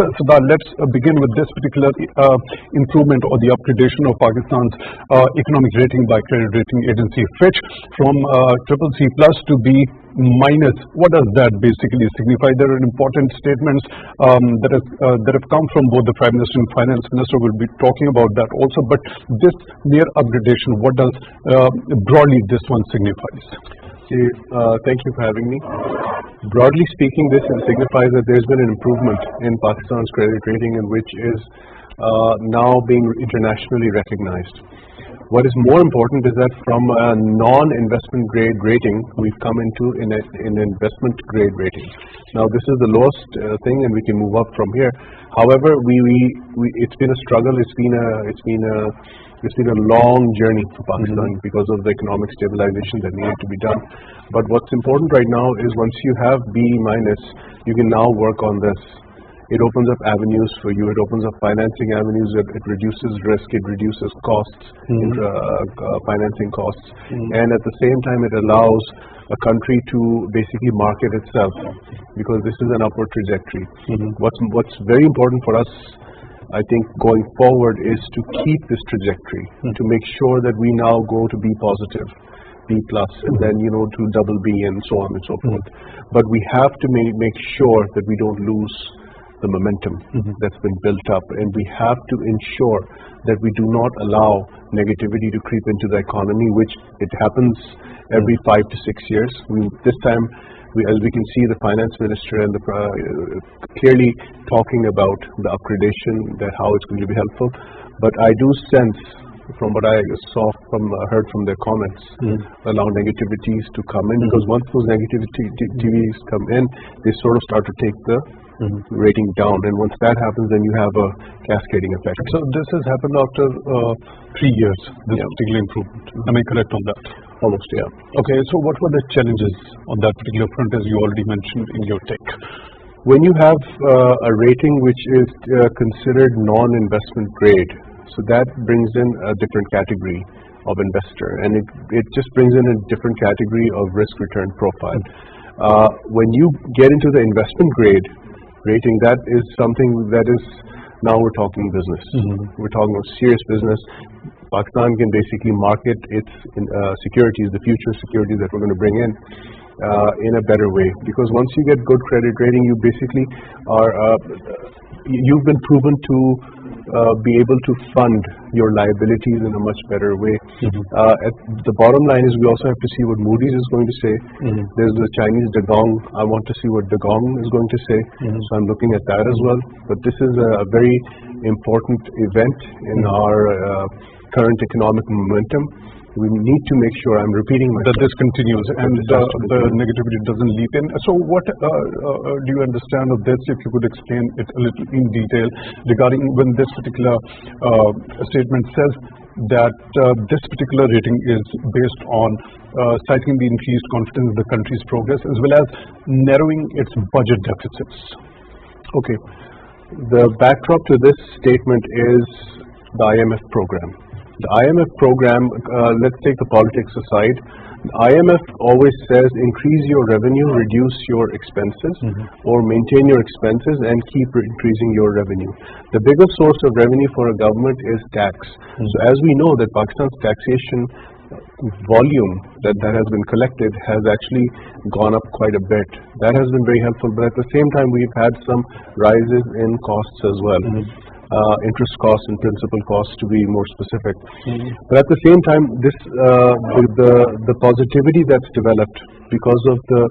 So, Siddharth, let's begin with this particular improvement or the upgradation of Pakistan's economic rating by credit rating agency Fitch from triple C plus to B minus. What does that basically signify? There are important statements that have come from both the Prime Minister and Finance Minister. We'll be talking about that also. But this mere upgradation, what does broadly this one signifies? Thank you for having me. Broadly speaking, this signifies that there's been an improvement in Pakistan's credit rating, and which is now being internationally recognized. What is more important is that from a non-investment grade rating, we've come into an investment grade rating. Now, this is the lowest thing, and we can move up from here. However, it's been a struggle. It's been a long journey for Pakistan because of the economic stabilization that needed to be done. But what's important right now is once you have B minus, you can now work on this. It opens up avenues for you. It opens up financing avenues. It reduces risk. It reduces costs, financing costs. And at the same time, it allows a country to basically market itself, because this is an upward trajectory. What's very important for us, I think, going forward is to keep this trajectory, to make sure that we now go to B positive, B plus, and then, to double B and so on and so forth. But we have to make sure that we don't lose the momentum that's been built up, and we have to ensure that we do not allow negativity to creep into the economy, which it happens every 5 to 6 years. This time, as we can see, the finance minister and clearly talking about the upgradation, that how it's going to be helpful. But I do sense, from what I heard from their comments, allow negativities to come in, because once those negativities come in, they sort of start to take the rating down, and once that happens, then you have a cascading effect. So this has happened after 3 years, this particular improvement. Am I correct on that? Almost, yeah. Okay, so what were the challenges on that particular front, as you already mentioned in your take? When you have a rating which is considered non-investment grade, so that brings in a different category of investor, and it just brings in a different category of risk-return profile. When you get into the investment grade rating, that is something that is, now we're talking business. We're talking about serious business. Pakistan can basically market its securities, the future securities that we're going to bring in a better way. Because once you get good credit rating, you basically you've been proven to be able to fund your liabilities in a much better way. At the bottom line is, we also have to see what Moody's is going to say. There's the Chinese Dagong. I want to see what Dagong is going to say. So I'm looking at that as well. But this is a very important event in our current economic momentum. We need to make sure, I'm repeating myself, that this continues and the negativity doesn't leap in. So what do you understand of this, if you could explain it a little in detail, regarding when this particular statement says that this particular rating is based on citing the increased confidence in the country's progress, as well as narrowing its budget deficits? Okay. The backdrop to this statement is the IMF program. The IMF program, let's take the politics aside. The IMF always says increase your revenue, reduce your expenses, or maintain your expenses and keep increasing your revenue. The biggest source of revenue for a government is tax. So as we know that Pakistan's taxation volume that has been collected has actually gone up quite a bit. That has been very helpful, but at the same time we've had some rises in costs as well. Interest costs and principal costs, to be more specific. But at the same time, this the positivity that's developed because of the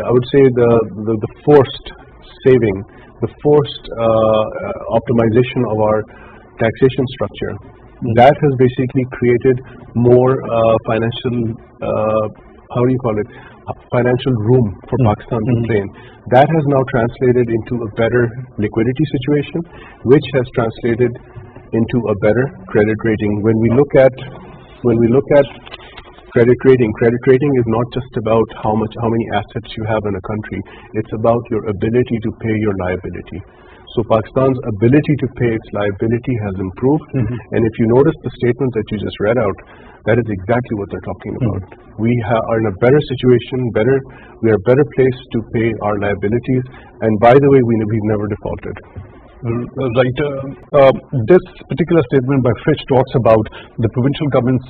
I would say the forced saving, the forced optimization of our taxation structure, that has basically created more financial financial room for Pakistan to play in. That has now translated into a better liquidity situation, which has translated into a better credit rating. When we look at credit rating is not just about how many assets you have in a country. It's about your ability to pay your liability. So Pakistan's ability to pay its liability has improved. And if you notice the statement that you just read out, that is exactly what they're talking about. We are in a better situation, we are better placed to pay our liabilities. And by the way, we've never defaulted. Right. This particular statement by Fitch talks about the provincial governments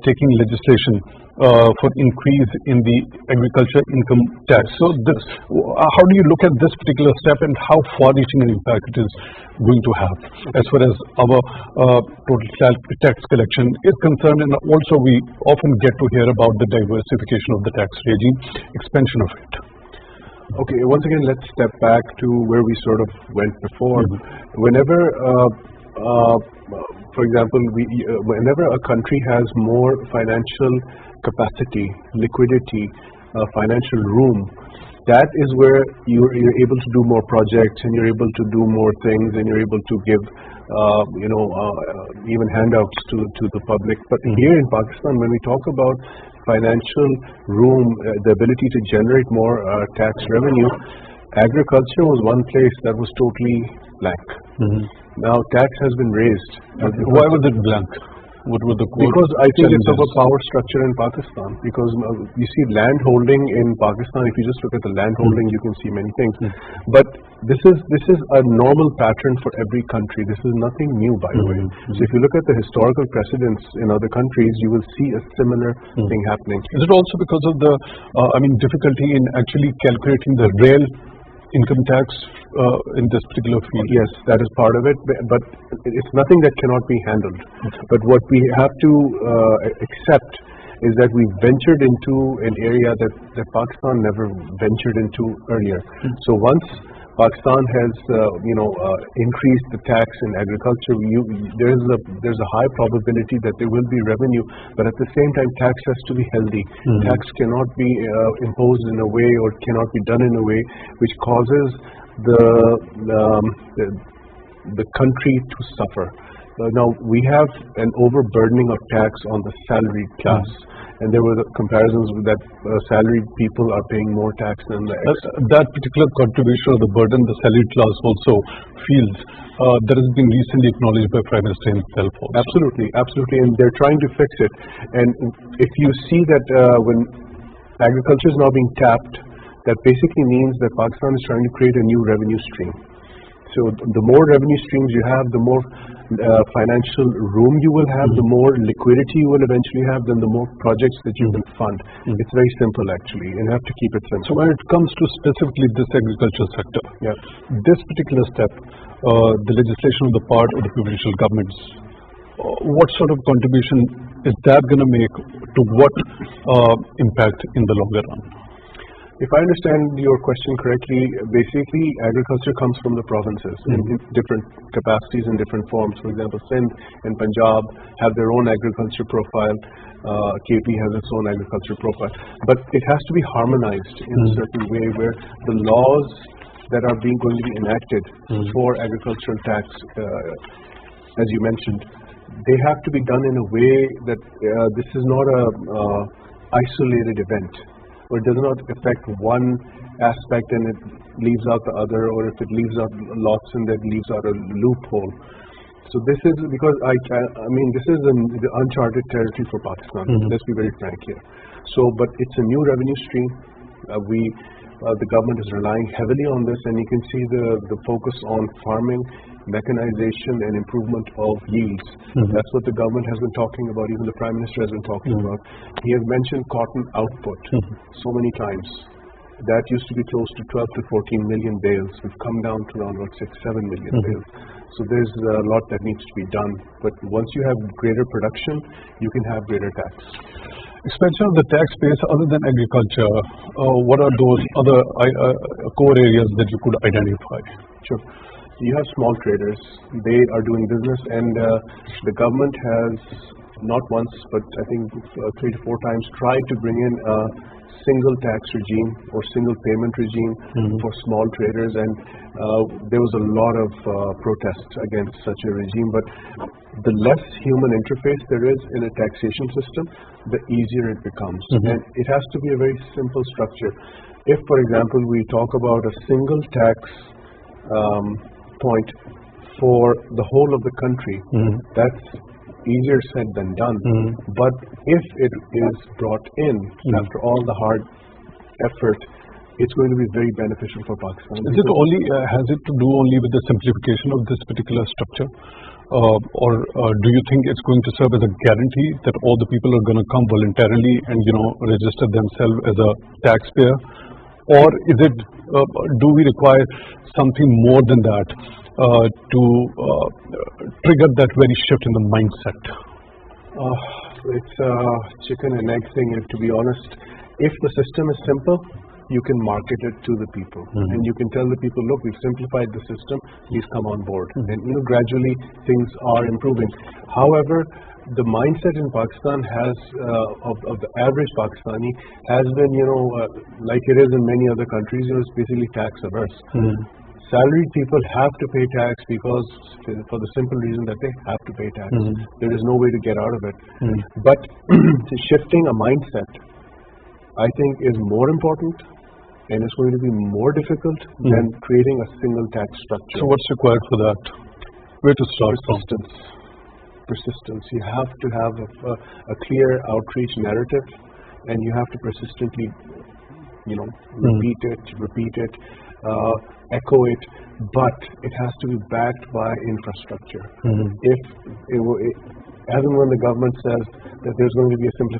taking legislation for increase in the agriculture income tax. So, how do you look at this particular step, and how far-reaching an impact it is going to have as far as our total tax collection is concerned? And also, we often get to hear about the diversification of the tax regime, expansion of it. Okay, once again, let's step back to where we sort of went before. Whenever, for example, whenever a country has more financial capacity, liquidity, financial room, that is where you're able to do more projects, and you're able to do more things, and you're able to give, even handouts to the public. But here in Pakistan, when we talk about financial room, the ability to generate more tax revenue, agriculture was one place that was totally blank. Now tax has been raised. Why was it blank? What were the because I think it's of a power structure in Pakistan. Because you see land holding in Pakistan, if you just look at the land holding, you can see many things. But this is a normal pattern for every country. This is nothing new, by the way. So if you look at the historical precedents in other countries, you will see a similar thing happening. Is it also because of the, difficulty in actually calculating the real income tax in this particular field? Yes, that is part of it, but it's nothing that cannot be handled. But what we have to accept is that we ventured into an area that Pakistan never ventured into earlier. So once Pakistan has increased the tax in agriculture, there's a high probability that there will be revenue, but at the same time tax has to be healthy. Tax cannot be imposed in a way, or cannot be done in a way which causes the country to suffer. Now we have an overburdening of tax on the salaried class. And there were the comparisons that salaried people are paying more tax than the that particular contribution of the burden the salaried class also feels that has been recently acknowledged by Prime Minister himself also. Absolutely, and they're trying to fix it. And if you see that when agriculture is now being tapped, that basically means that Pakistan is trying to create a new revenue stream. So the more revenue streams you have, the more financial room you will have, the more liquidity you will eventually have, then the more projects that you will fund. It's very simple actually, and you have to keep it simple. So when it comes to specifically this agriculture sector, this particular step, the legislation on the part of the provincial governments, what sort of contribution is that going to make to what impact in the longer run? If I understand your question correctly, basically agriculture comes from the provinces in different capacities and different forms. For example, Sindh and Punjab have their own agriculture profile. KP has its own agriculture profile. But it has to be harmonized in a certain way where the laws that are going to be enacted for agricultural tax, as you mentioned, they have to be done in a way that this is not a isolated event, or it does not affect one aspect and it leaves out the other, or if it leaves out lots and that leaves out a loophole. So this is because this is the uncharted territory for Pakistan. Let's be very frank here. So, but it's a new revenue stream. The government is relying heavily on this, and you can see the focus on farming, mechanization, and improvement of yields. That's what the government has been talking about. Even the Prime Minister has been talking about. He has mentioned cotton output so many times. That used to be close to 12 to 14 million bales. We've come down to around 6-7 million bales. So there's a lot that needs to be done. But once you have greater production, you can have greater tax. Expansion of the tax base other than agriculture, what are those other core areas that you could identify? Sure. You have small traders. They are doing business, and the government has not once, but I think 3 to 4 times tried to bring in a single tax regime or single payment regime for small traders, and there was a lot of protests against such a regime. But the less human interface there is in a taxation system, the easier it becomes. And it has to be a very simple structure. If, for example, we talk about a single tax point for the whole of the country, that's easier said than done. But if it is brought in after all the hard effort, it's going to be very beneficial for Pakistan. Is it only, has it to do only with the simplification of this particular structure? Or do you think it's going to serve as a guarantee that all the people are going to come voluntarily and, register themselves as a taxpayer? Or is it, do we require something more than that to trigger that very shift in the mindset? It's a chicken and egg thing, to be honest. If the system is simple, you can market it to the people, and you can tell the people, look, we've simplified the system, please come on board. And gradually things are improving. However, the mindset in Pakistan has, of the average Pakistani, has been, like it is in many other countries, it's basically tax averse. Salaried people have to pay tax because, for the simple reason that they have to pay tax. There is no way to get out of it. But shifting a mindset, I think, is more important, and it's going to be more difficult than creating a single tax structure. So what's required for that? Where to start from? Persistence. You have to have a clear outreach narrative, and you have to persistently, repeat it, echo it, but it has to be backed by infrastructure. If as and when the government says that there's going to be a simplification